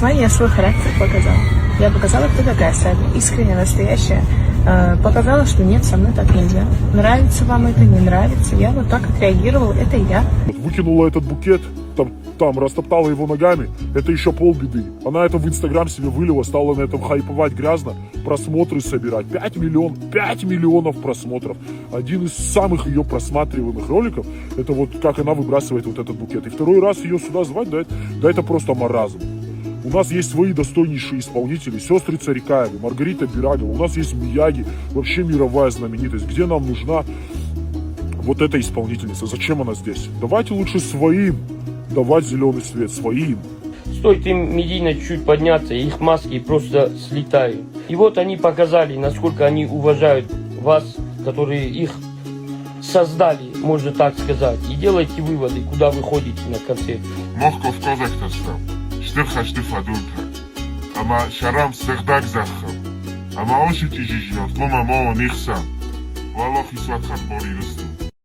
Смотри, я свой характер показала. Я показала, кто такая Саби, искренне настоящая. Показала, что нет, со мной так нельзя. Нравится вам это, не нравится. Я вот так отреагировала, это я. Выкинула этот букет, там растоптала его ногами, это еще полбеды. Она это в Инстаграм себе вылила, стала на этом хайповать грязно, просмотры собирать. 5 миллионов просмотров. Один из самых ее просматриваемых роликов, это вот как она выбрасывает вот этот букет. И второй раз ее сюда звать, да это просто маразм. У нас есть свои достойнейшие исполнители, сестры Царикаевы, Маргарита Бирагова, у нас есть Мияги, вообще мировая знаменитость. Где нам нужна вот эта исполнительница? Зачем она здесь? Давайте лучше своим давать зеленый свет, своим. Стоит им медийно чуть-чуть подняться, их маски просто слетают. И вот они показали, насколько они уважают вас, которые их создали, можно так сказать. И делайте выводы, куда вы ходите на концерт. Мохков козактарстам, штырха штыфадулта. Ама шарам сдырдаг захам. Ама оши тижижнов, лома моон ихсам. Валох исват хатбори рыстым.